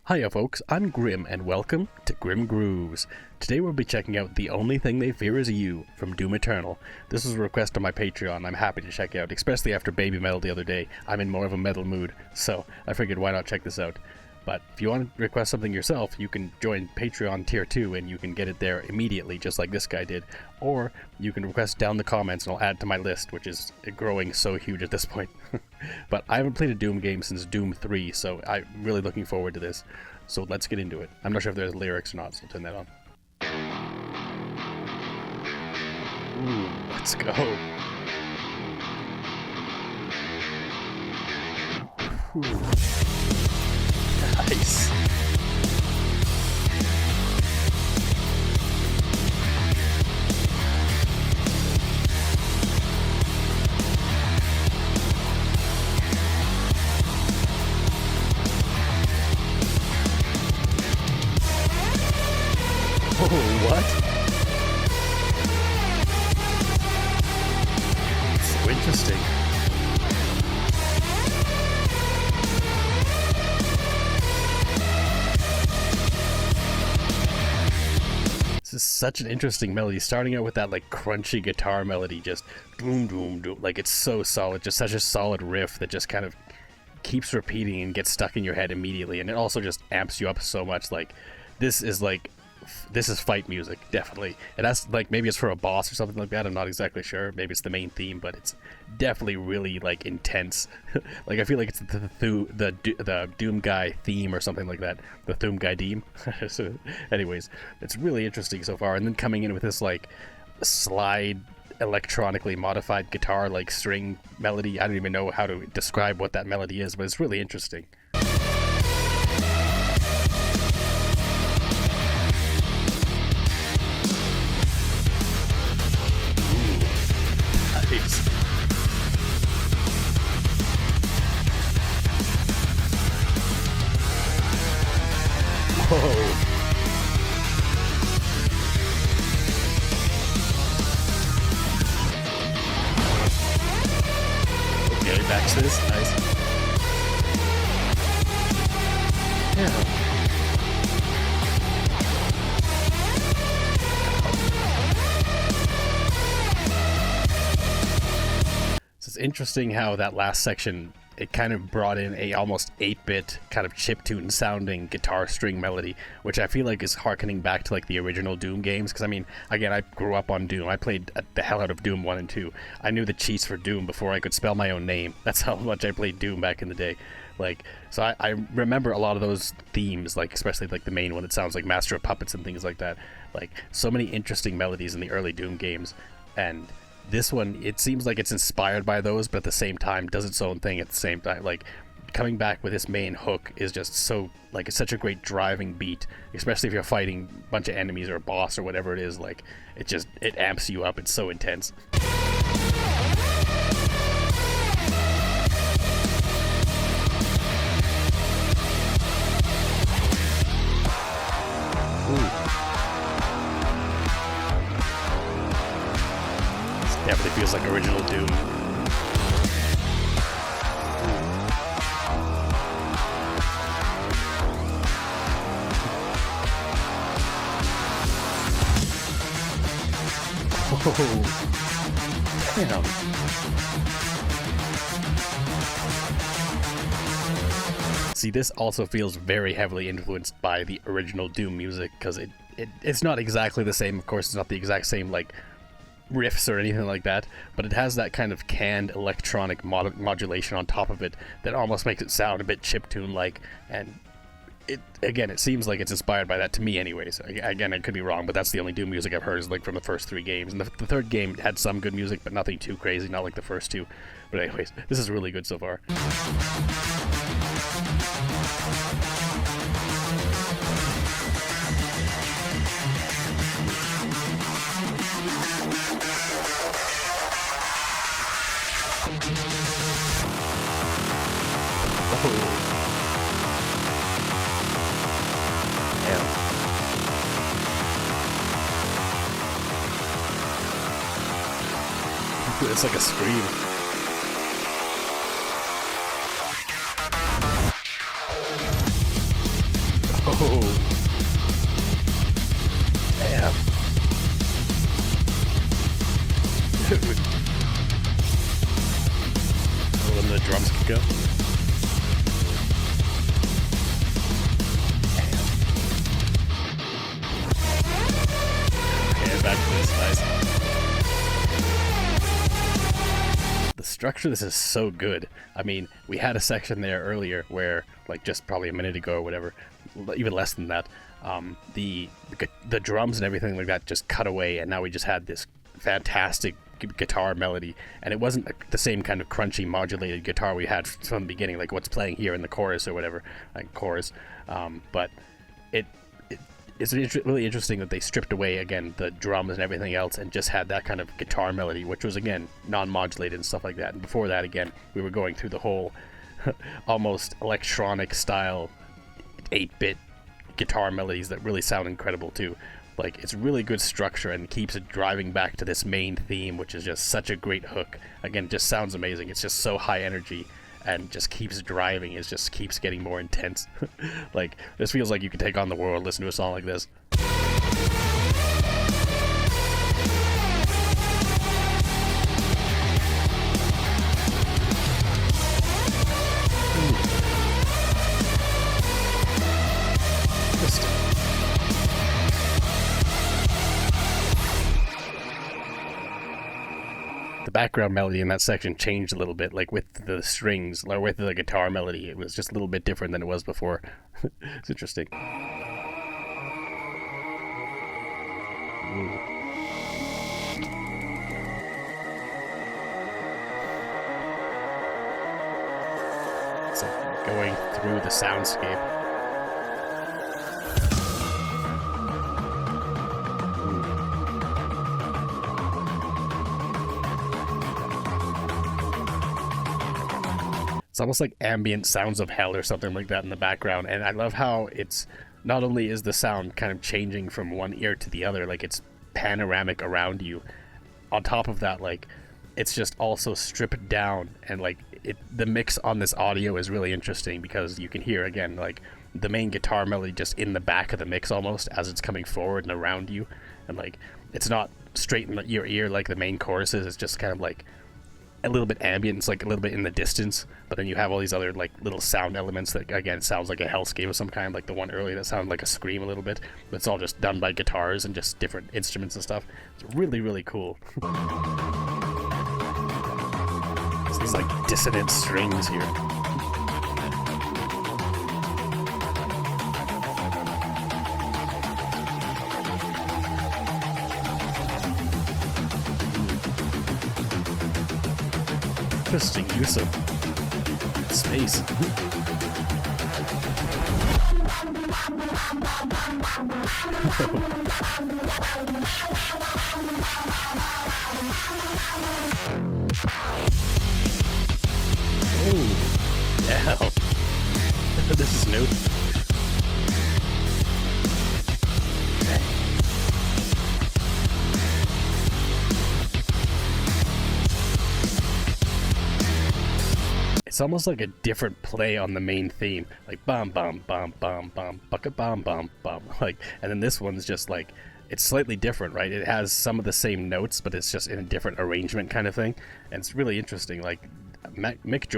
Hiya folks, I'm Grim and welcome to Grim Grooves. Today we'll be checking out The Only Thing They Fear Is You from Doom Eternal. This was a request on my Patreon I'm happy to check out, especially after Baby Metal the other day. I'm in more of a metal mood, so I figured why not check this out. But if you want to request something yourself, you can join Patreon Tier 2 and you can get it there immediately, just like this guy did. Or you can request down in the comments and I'll add to my list, which is growing so huge at this point. But I haven't played a Doom game since Doom 3, so I'm really looking forward to this. So let's get into it. I'm not sure if there's lyrics or not, so I'll turn that on. Ooh, let's go. Ooh. Nice. Oh, what? So interesting. This is such an interesting melody, starting out with that like crunchy guitar melody, just boom, boom, boom. Like it's so solid, just such a solid riff that just kind of keeps repeating and gets stuck in your head immediately, and it also just amps you up so much. Like this is fight music, definitely. And that's like, maybe it's for a boss or something like that, I'm not exactly sure. Maybe it's the main theme, but it's definitely really like intense. Like I feel like it's the Doom Guy theme or something like that, the Doom Guy theme. So anyways, it's really interesting so far, and then coming in with this like slide electronically modified guitar like string melody. I don't even know how to describe what that melody is, but it's really interesting. Whoa. Okay, back to this. Nice. Yeah. So it's interesting how that last section, it kind of brought in a almost 8-bit kind of chiptune sounding guitar string melody, which I feel like is harkening back to like the original Doom games. Because I mean, again, I grew up on Doom. I played the hell out of Doom 1 and 2. I knew the cheats for Doom before I could spell my own name. That's how much I played Doom back in the day. Like, so I remember a lot of those themes, like especially like the main one that sounds like Master of Puppets and things like that. Like so many interesting melodies in the early Doom games, and this one, it seems like it's inspired by those, but at the same time does its own thing at the same time. Like coming back with this main hook is just so, like, it's such a great driving beat, especially if you're fighting a bunch of enemies or a boss or whatever it is. Like it amps you up. It's so intense. Definitely feels like original Doom. Oh, damn. See, this also feels very heavily influenced by the original Doom music, because it's not exactly the same. Of course, it's not the exact same like riffs or anything like that, but it has that kind of canned electronic modulation on top of it that almost makes it sound a bit chiptune like, and it seems like it's inspired by that to me anyways. Again, I could be wrong, but that's the only Doom music I've heard is like from the first 3 games, and the third game had some good music but nothing too crazy, not like the first 2. But anyways, this is really good so far. It's like a scream. Oh, damn. Oh, and the drums can go. Okay, back to this, nice. The structure of this is so good. I mean, we had a section there earlier where, like, just probably a minute ago or whatever, even less than that, the drums and everything like that just cut away, and now we just had this fantastic guitar melody, and it wasn't the same kind of crunchy modulated guitar we had from the beginning, like what's playing here in the chorus or whatever, like chorus, but it's really interesting that they stripped away again the drums and everything else and just had that kind of guitar melody, which was again non-modulated and stuff like that. And before that, again, we were going through the whole almost electronic style 8-bit guitar melodies that really sound incredible too. Like, it's really good structure and keeps it driving back to this main theme, which is just such a great hook. Again, just sounds amazing. It's just so high energy and just keeps driving. It just keeps getting more intense. Like, this feels like you can take on the world, listen to a song like this. The background melody in that section changed a little bit, like with the strings, or with the guitar melody. It was just a little bit different than it was before. It's interesting. Ooh. It's like going through the soundscape. It's almost like ambient sounds of hell or something like that in the background, and I love how it's not only is the sound kind of changing from one ear to the other, like it's panoramic around you. On top of that, like it's just also stripped down, and like the mix on this audio is really interesting because you can hear again like the main guitar melody just in the back of the mix almost as it's coming forward and around you, and like it's not straight in your ear like the main chorus is. It's just kind of like a little bit ambient. It's like a little bit in the distance, but then you have all these other like little sound elements that again sounds like a hellscape of some kind, like the one earlier that sounded like a scream a little bit, but it's all just done by guitars and just different instruments and stuff. It's really, really cool. It's these like dissonant strings here. Interesting use of space. Oh, yeah. This is new. It's almost like a different play on the main theme, like bum bum bum bum bum bucket bum bum bum, like, and then this one's just like it's slightly different, right? It has some of the same notes, but it's just in a different arrangement kind of thing, and it's really interesting. Like Mick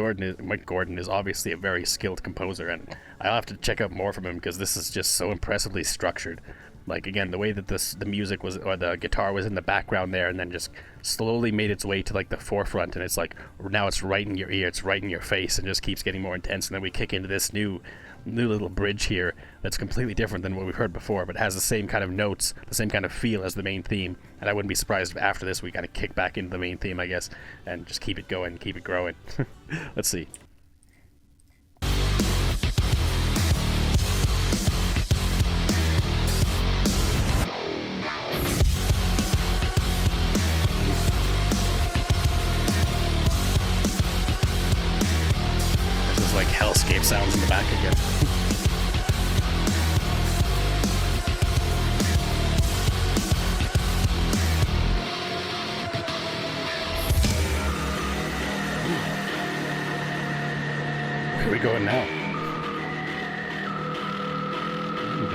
Gordon is obviously a very skilled composer, and I'll have to check out more from him because this is just so impressively structured. Like again, the way that the music was, or the guitar was in the background there, and then just slowly made its way to like the forefront, and it's like now it's right in your ear, it's right in your face, and just keeps getting more intense. And then we kick into this new little bridge here that's completely different than what we've heard before, but has the same kind of notes, the same kind of feel as the main theme. And I wouldn't be surprised if after this we kind of kick back into the main theme, I guess, and just keep it going, keep it growing. Let's see. Like hellscape sounds in the back again.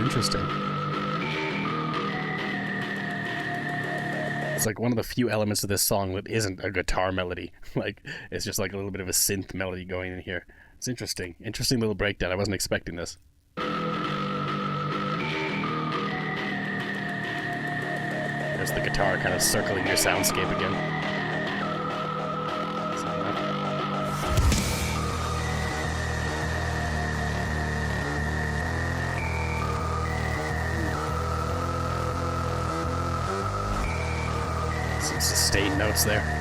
Interesting. It's like one of the few elements of this song that isn't a guitar melody. Like, it's just like a little bit of a synth melody going in here. It's interesting. Interesting little breakdown. I wasn't expecting this. There's the guitar kind of circling your soundscape again. Some sustained notes there.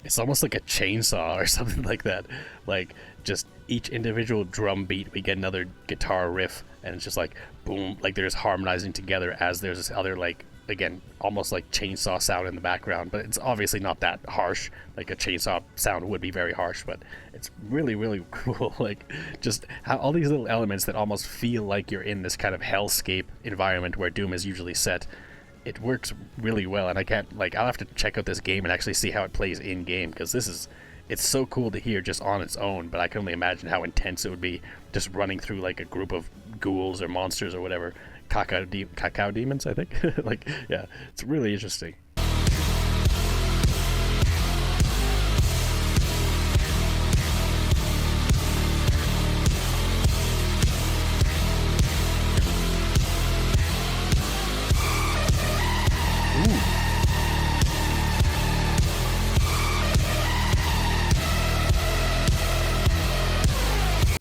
It's almost like a chainsaw or something like that. Like, just each individual drum beat, we get another guitar riff, and it's just like, boom, like there's harmonizing together as there's this other, like, again, almost like chainsaw sound in the background, but it's obviously not that harsh. Like a chainsaw sound would be very harsh, but it's really, really cool. Like, just how all these little elements that almost feel like you're in this kind of hellscape environment where Doom is usually set. It works really well, and I can't, like, I'll have to check out this game and actually see how it plays in game, because it's so cool to hear just on its own, but I can only imagine how intense it would be just running through like a group of ghouls or monsters or whatever. Cacao demons, I think. Like, yeah, it's really interesting.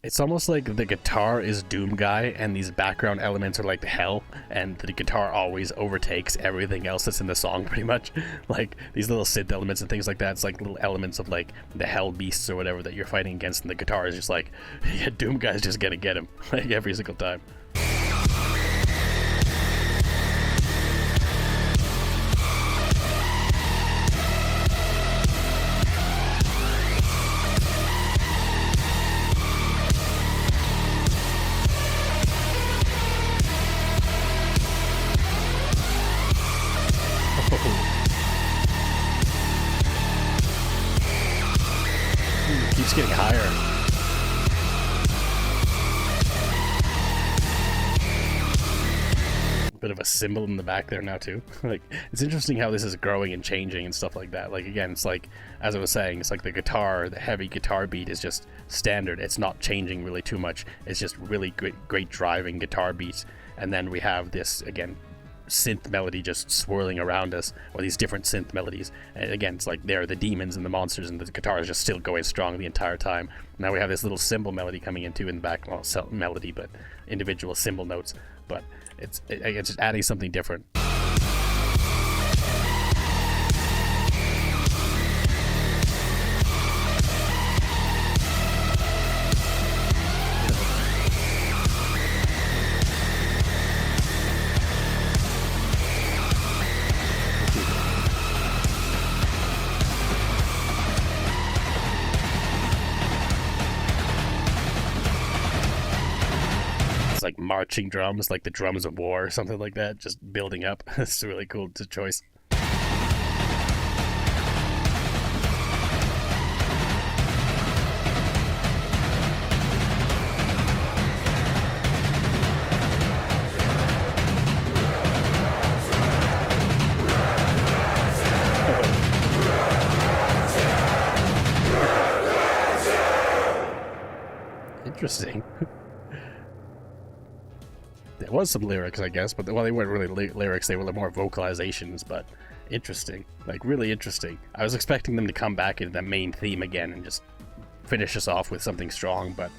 It's almost like the guitar is Doom Guy, and these background elements are like hell, and the guitar always overtakes everything else that's in the song, pretty much. Like, these little synth elements and things like that, it's like little elements of, like, the hell beasts or whatever that you're fighting against, and the guitar is just like, yeah, Doom Guy's just gonna get him, like, every single time. Keeps getting higher. Bit of a cymbal in the back there now too. Like, it's interesting how this is growing and changing and stuff like that. Like, again, it's like, as I was saying, it's like the guitar, the heavy guitar beat is just standard. It's not changing really too much. It's just really great driving guitar beats. And then we have this, again, synth melody just swirling around us, or these different synth melodies, and again, it's like they're the demons and the monsters, and the guitar is just still going strong the entire time. Now we have this little cymbal melody coming into in the back, well, melody, but individual cymbal notes, but it's just adding something different. Like marching drums, like the drums of war or something like that, just building up. It's really cool choice. Interesting. There was some lyrics, I guess, but well, they weren't really lyrics, they were more vocalizations, but interesting. Like, really interesting. I was expecting them to come back into that main theme again and just finish us off with something strong, but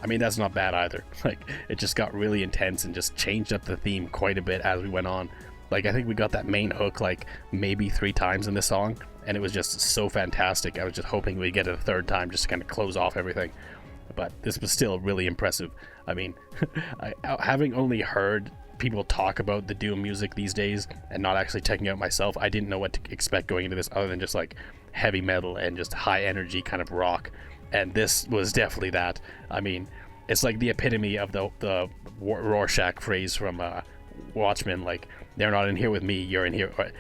I mean, that's not bad either. Like, it just got really intense and just changed up the theme quite a bit as we went on. Like, I think we got that main hook like maybe 3 times in this song, and it was just so fantastic. I was just hoping we'd get it a third time just to kind of close off everything. But this was still really impressive. I mean, having only heard people talk about the Doom music these days and not actually checking out myself, I didn't know what to expect going into this other than just like heavy metal and just high energy kind of rock. And this was definitely that. I mean, it's like the epitome of the Rorschach phrase from Watchmen, like, they're not in here with me, you're in here, or,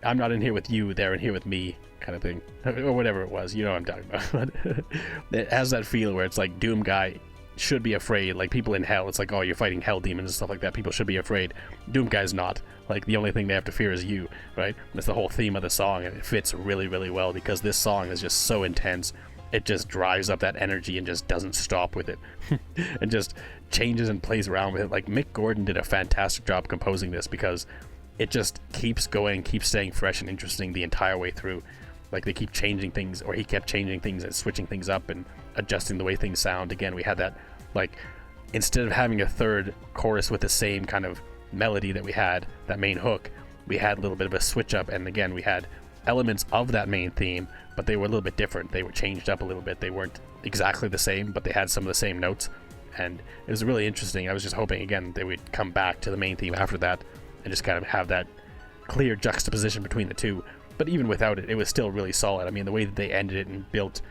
I'm not in here with you, they're in here with me, kind of thing, or whatever it was, you know what I'm talking about. It has that feel where it's like Doom Guy should be afraid, like people in hell, it's like, oh, you're fighting hell demons and stuff like that, people should be afraid. Doom Guy's not, like, the only thing they have to fear is you, right? That's the whole theme of the song, and it fits really, really well, because this song is just so intense. It just drives up that energy and just doesn't stop with it. And just changes and plays around with it. Like, Mick Gordon did a fantastic job composing this, because it just keeps going, keeps staying fresh and interesting the entire way through. Like, they keep changing things, or he kept changing things and switching things up and adjusting the way things sound. Again, we had that, like, instead of having a third chorus with the same kind of melody that we had, that main hook, we had a little bit of a switch up, and again, we had elements of that main theme, but they were a little bit different. They were changed up a little bit. They weren't exactly the same, but they had some of the same notes, and it was really interesting. I was just hoping, again, they would come back to the main theme after that and just kind of have that clear juxtaposition between the two. But even without it, it was still really solid. I mean, the way that they ended it and built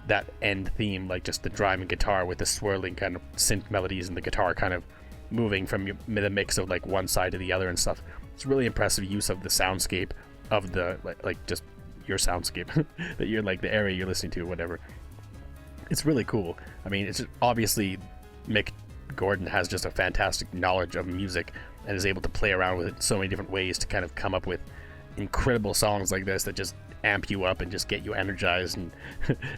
that end theme, like just the driving guitar with the swirling kind of synth melodies and the guitar kind of moving from the mix of like one side to the other and stuff. It's really impressive use of the soundscape of the like just your soundscape that you're like the area you're listening to or whatever. It's really cool. I mean, it's obviously Mick Gordon has just a fantastic knowledge of music and is able to play around with it in so many different ways to kind of come up with incredible songs like this that just amp you up and just get you energized, and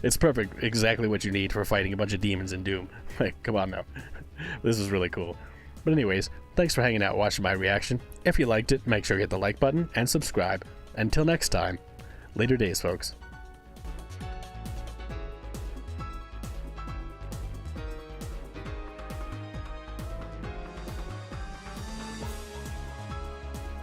it's perfect, exactly what you need for fighting a bunch of demons in Doom. Like, come on now. This is really cool. But anyways, thanks for hanging out watching my reaction. If you liked it, make sure you hit the like button and subscribe. Until next time, later days, folks.